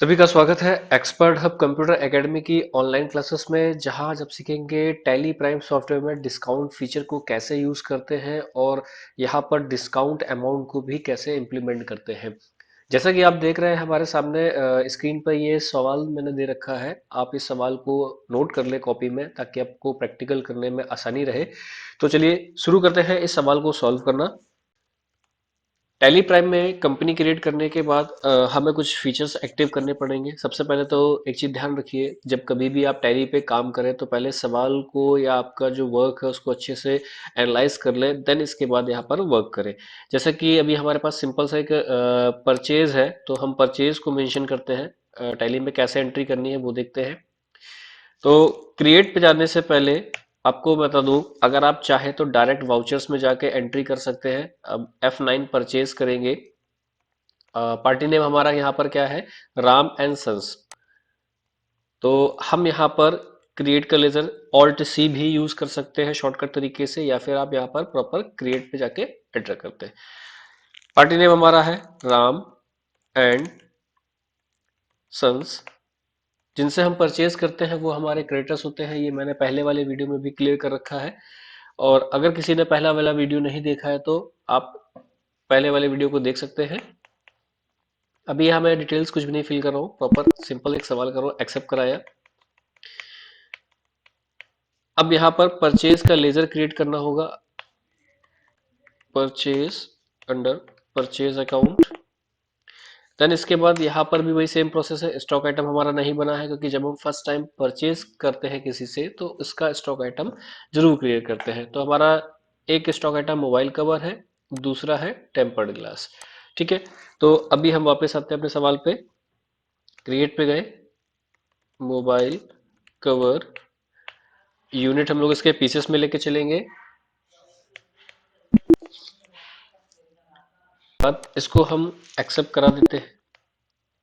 सभी का स्वागत है एक्सपर्ट हब कंप्यूटर एकेडमी की ऑनलाइन क्लासेस में, जहां आज आप सीखेंगे टैली प्राइम सॉफ्टवेयर में डिस्काउंट फीचर को कैसे यूज करते हैं और यहां पर डिस्काउंट अमाउंट को भी कैसे इंप्लीमेंट करते हैं। जैसा कि आप देख रहे हैं हमारे सामने स्क्रीन पर ये सवाल मैंने दे रखा है। आप इस सवाल को नोट कर ले कॉपी में, ताकि आपको प्रैक्टिकल करने में आसानी रहे। तो चलिए शुरू करते हैं इस सवाल को सॉल्व करना। टैली प्राइम में कंपनी क्रिएट करने के बाद हमें कुछ फीचर्स एक्टिव करने पड़ेंगे। सबसे पहले तो एक चीज़ ध्यान रखिए, जब कभी भी आप टैली पे काम करें तो पहले सवाल को या आपका जो वर्क है उसको अच्छे से एनालाइज कर लें, देन इसके बाद यहाँ पर वर्क करें। जैसा कि अभी हमारे पास सिंपल सा एक परचेज है, तो हम परचेज को मेंशन करते हैं। टैली में कैसे एंट्री करनी है वो देखते हैं। तो क्रिएट पे जाने से पहले आपको बता दूं, अगर आप चाहे तो डायरेक्ट वाउचर्स में जाके एंट्री कर सकते हैं। अब F9 परचेज करेंगे। पार्टी नेम हमारा यहाँ पर क्या है, राम एंड सन्स। तो हम यहाँ पर क्रिएट का लेजर ऑल्ट सी भी यूज कर सकते हैं शॉर्टकट तरीके से, या फिर आप यहाँ पर प्रॉपर क्रिएट पे जाके एंटर करते हैं। पार्टी नेम हमारा है राम एंड सन्स। जिनसे हम परचेज करते हैं वो हमारे क्रेडिटर्स होते हैं। ये मैंने पहले वाले वीडियो में भी क्लियर कर रखा है। और अगर किसी ने पहला वाला वीडियो नहीं देखा है तो आप पहले वाले वीडियो को देख सकते हैं। अभी यहाँ मैं डिटेल्स कुछ भी नहीं फिल कर रहा हूँ, प्रॉपर सिंपल एक सवाल कर रहा हूँ, एक्सेप्ट कराया। अब यहाँ पर परचेज का लेजर क्रिएट करना होगा। Purchase under purchase account. Then इसके बाद यहाँ पर भी वही सेम प्रोसेस है। स्टॉक आइटम हमारा नहीं बना है, क्योंकि जब हम फर्स्ट टाइम परचेज करते हैं किसी से तो इसका स्टॉक आइटम जरूर क्रिएट करते हैं। तो हमारा एक स्टॉक आइटम मोबाइल कवर है, दूसरा है टेम्पर्ड ग्लास। ठीक है, तो अभी हम वापस आते हैं अपने सवाल पे। क्रिएट पे गए, मोबाइल कवर यूनिट हम लोग इसके पीसेस में लेके चलेंगे। बाद इसको हम एक्सेप्ट करा देते हैं।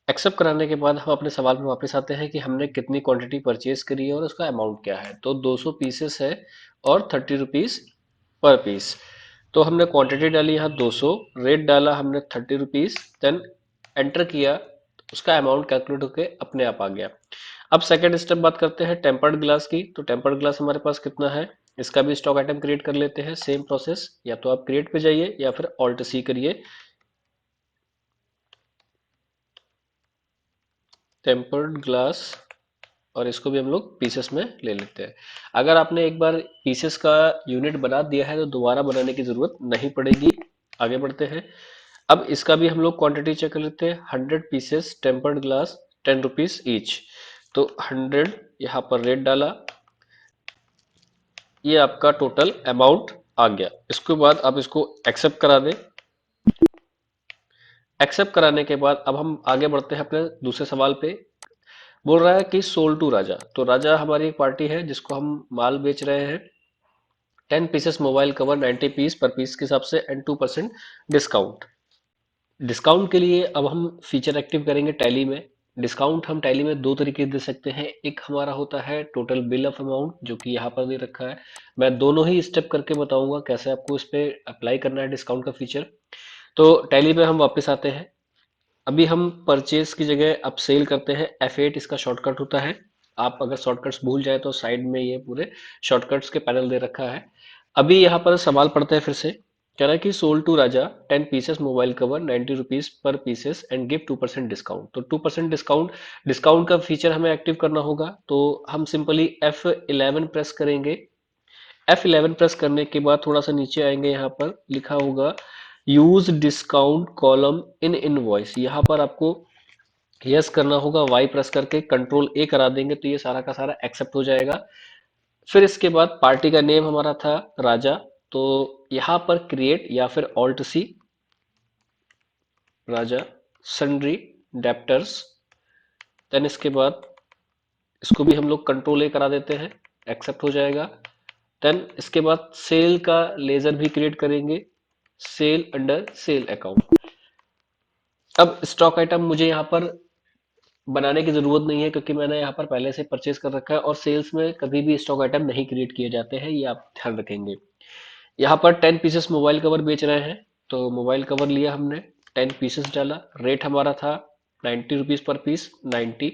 एक्सेप्ट कराने के बाद हम अपने सवाल में वापस आते हैं कि हमने कितनी क्वांटिटी परचेज करी है और उसका अमाउंट क्या है। तो 200 पीसेस है और 30 रुपीज पर पीस। तो हमने क्वांटिटी डाली यहाँ 200, रेट डाला हमने 30 रुपीज, देन एंटर किया, उसका अमाउंट कैलकुलेट होके अपने आप आ गया। अब सेकंड स्टेप बात करते हैं टेम्पर्ड ग्लास की। तो टेम्पर्ड ग्लास हमारे पास कितना है, इसका भी स्टॉक आइटम क्रिएट कर लेते हैं। सेम प्रोसेस, या तो आप क्रिएट पे जाइए या फिर ऑल्ट सी करिए, टेम्पर्ड ग्लास, और इसको भी हम लोग पीसेस में ले लेते हैं। अगर आपने एक बार पीसेस का यूनिट बना दिया है तो दोबारा बनाने की जरूरत नहीं पड़ेगी। आगे बढ़ते हैं। अब इसका भी हम लोग क्वांटिटी चेक कर लेते हैं। 100 pieces tempered glass, 10 rupees each. तो 100 यहाँ पर रेट डाला, ये आपका टोटल अमाउंट आ गया। इसके बाद आप इसको एक्सेप्ट करा दें। एक्सेप्ट कराने के बाद अब हम आगे बढ़ते हैं अपने दूसरे सवाल पे। बोल रहा है कि सोल्ड टू राजा। तो राजा हमारी एक पार्टी है जिसको हम माल बेच रहे हैं। 10 पीसेस मोबाइल कवर, 90 पीस पर पीस के हिसाब से, एंड 2% डिस्काउंट। डिस्काउंट के लिए अब हम फीचर एक्टिव करेंगे टैली में। डिस्काउंट हम टैली में दो तरीके से दे सकते हैं। एक हमारा होता है टोटल बिल ऑफ अमाउंट, जो कि यहाँ पर दे रखा है। मैं दोनों ही स्टेप करके बताऊंगा कैसे आपको इस पे अप्लाई करना है डिस्काउंट का फीचर। तो टैली पे हम वापस आते हैं। अभी हम परचेज की जगह अब सेल करते हैं। F8 इसका शॉर्टकट होता है। आप अगर शॉर्टकट्स भूल जाए तो साइड में ये पूरे शॉर्टकट्स के पैनल दे रखा है। अभी यहाँ पर सवाल पढ़ते हैं फिर से। कह रहा है कि sold to Raja 10 pieces mobile cover, 90 rupees per pieces and give 2% discount. तो 2% डिस्काउंट, डिस्काउंट का फीचर हमें एक्टिव करना होगा। तो हम सिंपली F11 प्रेस करेंगे। F11 प्रेस करने के बाद थोड़ा सा नीचे आएंगे, यहाँ पर लिखा होगा use discount column in invoice. यहाँ पर आपको यस करना होगा। वाई प्रेस करके कंट्रोल ए करा देंगे तो ये सारा का सारा एक्सेप्ट हो जाएगा। फिर इसके बाद पार्टी का नेम हमारा था राजा। तो यहाँ पर क्रिएट या फिर ऑल्ट सी, राजा सन्ड्री डेप्टर्स। देन इसके बाद इसको भी हम लोग कंट्रोल ए करा देते हैं, एक्सेप्ट हो जाएगा। देन इसके बाद सेल का लेजर भी क्रिएट करेंगे, सेल अंडर सेल अकाउंट। अब स्टॉक आइटम मुझे यहाँ पर बनाने की जरूरत नहीं है, क्योंकि मैंने यहाँ पर पहले से परचेज कर रखा है, और सेल्स में कभी भी स्टॉक आइटम नहीं क्रिएट किए जाते हैं, ये आप ध्यान रखेंगे। यहाँ पर 10 पीसेस मोबाइल कवर बेच रहे हैं, तो मोबाइल कवर लिया हमने, 10 पीसेस डाला, रेट हमारा था ₹90 पर पीस 90।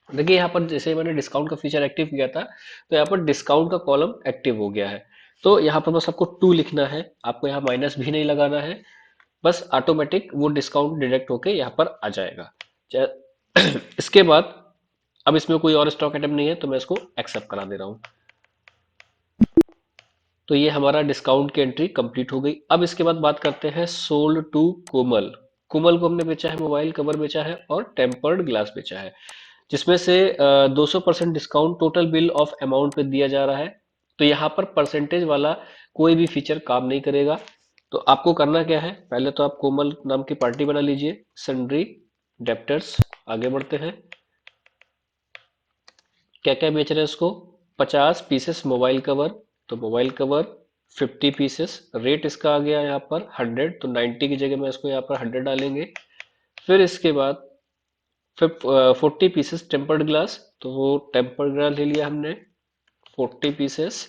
देखिए यहाँ पर जैसे मैंने डिस्काउंट का फीचर एक्टिव किया था तो यहाँ पर डिस्काउंट का कॉलम एक्टिव हो गया है। तो यहाँ पर बस आपको 2 लिखना है, आपको यहाँ माइनस भी नहीं लगाना है, बस ऑटोमेटिक वो डिस्काउंट डिडक्ट होके यहाँ पर आ जाएगा। इसके बाद अब इसमें कोई और स्टॉक आइटम नहीं है तो मैं इसको एक्सेप्ट करा दे रहा हूँ। तो ये हमारा डिस्काउंट की एंट्री कंप्लीट हो गई। अब इसके बाद बात करते हैं सोल्ड टू कोमल। कोमल को हमने बेचा है, मोबाइल कवर बेचा है और टेम्पर्ड ग्लास बेचा है, जिसमें से 200% discount total bill of amount पे दिया जा रहा है। तो यहाँ पर परसेंटेज वाला कोई भी फीचर काम नहीं करेगा। तो आपको करना क्या है, पहले तो आप कोमल नाम की पार्टी बना लीजिए, सन्ड्री डेप्टर्स। आगे बढ़ते हैं, क्या क्या बेच रहे हैं इसको, 50 पीसेस मोबाइल कवर, तो मोबाइल कवर 50 पीसेस। रेट इसका आ गया यहाँ पर 100, तो 90 की जगह में इसको यहाँ पर 100 डालेंगे। फिर इसके बाद 40 पीसेस टेम्पर्ड ग्लास, तो वो टेम्पर्ड ग्लास ले लिया हमने 40 पीसेस।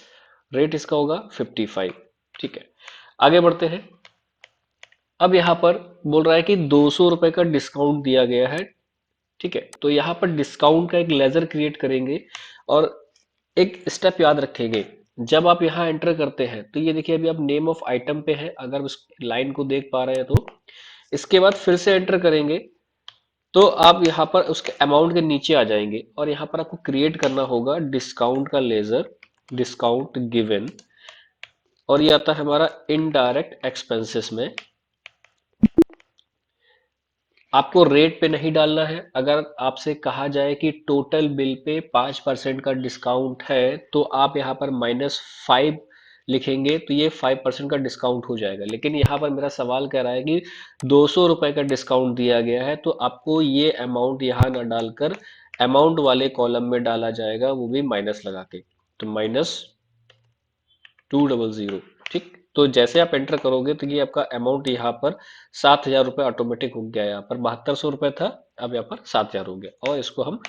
रेट इसका होगा 55। ठीक है, आगे बढ़ते हैं। अब यहाँ पर बोल रहा है कि 200 रुपए का डिस्काउंट दिया गया है। ठीक है, तो यहाँ पर डिस्काउंट का एक लेजर क्रिएट करेंगे और एक स्टेप याद रखेंगे। जब आप यहाँ एंटर करते हैं तो ये देखिए अभी आप नेम ऑफ आइटम पे हैं, अगर उस लाइन को देख पा रहे हैं तो इसके बाद फिर से एंटर करेंगे तो आप यहाँ पर उसके अमाउंट के नीचे आ जाएंगे और यहाँ पर आपको क्रिएट करना होगा डिस्काउंट का लेजर, डिस्काउंट गिवन, और ये आता है हमारा इनडायरेक्ट एक्सपेंसेस में। आपको रेट पे नहीं डालना है। अगर आपसे कहा जाए कि टोटल बिल पे 5% का डिस्काउंट है तो आप यहाँ पर -5 लिखेंगे तो ये 5% का डिस्काउंट हो जाएगा। लेकिन यहाँ पर मेरा सवाल कह रहा है कि 200 रुपए का डिस्काउंट दिया गया है तो आपको ये अमाउंट यहाँ ना डालकर अमाउंट वाले कॉलम में डाला जाएगा, वो भी माइनस लगा के, तो -200। ठीक, तो जैसे आप एंटर करोगे तो ये आपका अमाउंट यहाँ पर 7,000 रुपये ऑटोमेटिक हो गया। यहाँ पर 7200 रुपये था, अब यहाँ पर 7,000 हो गया और इसको हम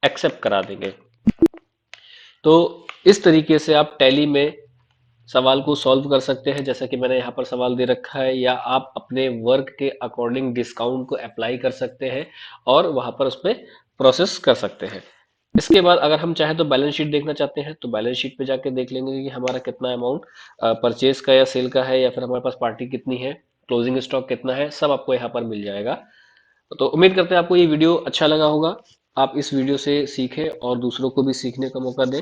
एक्सेप्ट करा देंगे। तो इस तरीके से आप टैली में सवाल को सॉल्व कर सकते हैं, जैसा कि मैंने यहाँ पर सवाल दे रखा है, या आप अपने वर्क के अकॉर्डिंग डिस्काउंट को अप्लाई कर सकते हैं और वहां पर उसमें प्रोसेस कर सकते हैं। इसके बाद अगर हम चाहें तो बैलेंस शीट देखना चाहते हैं तो बैलेंस शीट पे जाके देख लेंगे कि हमारा कितना अमाउंट परचेज का या सेल का है, या फिर हमारे पास पार्टी कितनी है, क्लोजिंग स्टॉक कितना है, सब आपको यहाँ पर मिल जाएगा। तो उम्मीद करते हैं आपको ये वीडियो अच्छा लगा होगा, आप इस वीडियो से सीखें और दूसरों को भी सीखने का मौका दें।